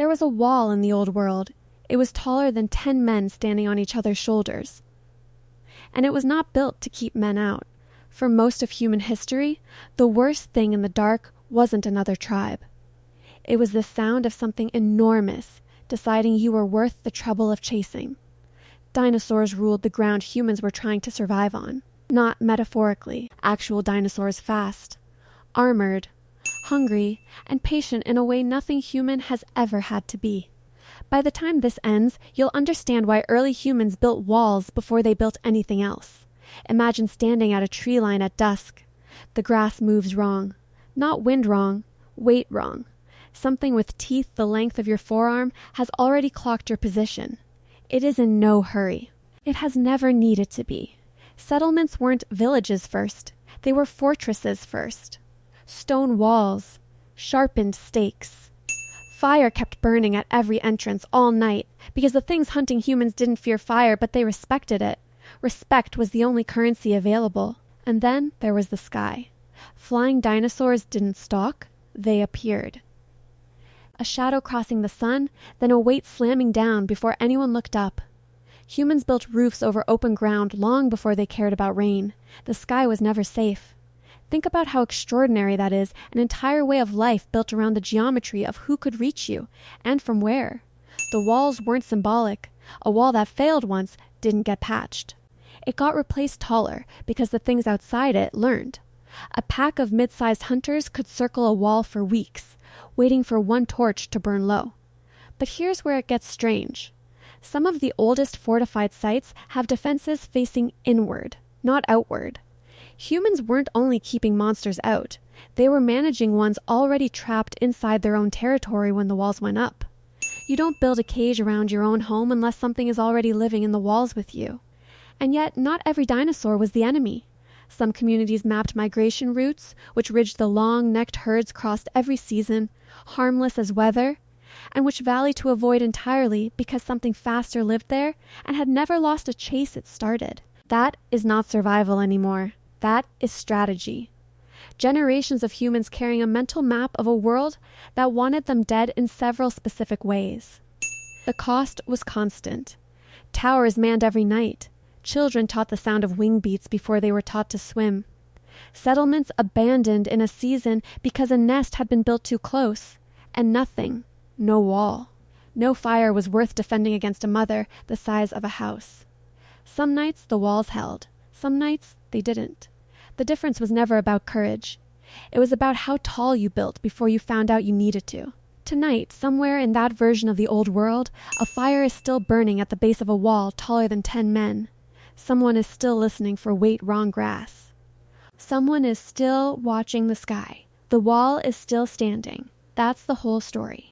There was a wall in the old world. It was taller than 10 men standing on each other's shoulders. And it was not built to keep men out. For most of human history, the worst thing in the dark wasn't another tribe. It was the sound of something enormous, deciding you were worth the trouble of chasing. Dinosaurs ruled the ground humans were trying to survive on. Not metaphorically, actual dinosaurs fast, armored, hungry, and patient in a way nothing human has ever had to be. By the time this ends, you'll understand why early humans built walls before they built anything else. Imagine standing at a tree line at dusk. The grass moves wrong. Not wind wrong, weight wrong. Something with teeth the length of your forearm has already clocked your position. It is in no hurry. It has never needed to be. Settlements weren't villages first. They were fortresses first. Stone walls, sharpened stakes. Fire kept burning at every entrance all night because the things hunting humans didn't fear fire, but they respected it. Respect was the only currency available. And then there was the sky. Flying dinosaurs didn't stalk, they appeared. A shadow crossing the sun, then a weight slamming down before anyone looked up. Humans built roofs over open ground long before they cared about rain. The sky was never safe. Think about how extraordinary that is, an entire way of life built around the geometry of who could reach you, and from where. The walls weren't symbolic. A wall that failed once didn't get patched. It got replaced taller because the things outside it learned. A pack of mid-sized hunters could circle a wall for weeks, waiting for one torch to burn low. But here's where it gets strange. Some of the oldest fortified sites have defenses facing inward, not outward. Humans weren't only keeping monsters out, they were managing ones already trapped inside their own territory when the walls went up. You don't build a cage around your own home unless something is already living in the walls with you. And yet, not every dinosaur was the enemy. Some communities mapped migration routes, which ridged the long-necked herds crossed every season, harmless as weather, and which valleyed to avoid entirely because something faster lived there and had never lost a chase it started. That is not survival anymore. That is strategy. Generations of humans carrying a mental map of a world that wanted them dead in several specific ways. The cost was constant. Towers manned every night. Children taught the sound of wing beats before they were taught to swim. Settlements abandoned in a season because a nest had been built too close. And nothing, no wall, no fire was worth defending against a mother the size of a house. Some nights the walls held. Some nights they didn't. The difference was never about courage. It was about how tall you built before you found out you needed to. Tonight, somewhere in that version of the old world, a fire is still burning at the base of a wall taller than 10 men. Someone is still listening for weight wrong grass. Someone is still watching the sky. The wall is still standing. That's the whole story.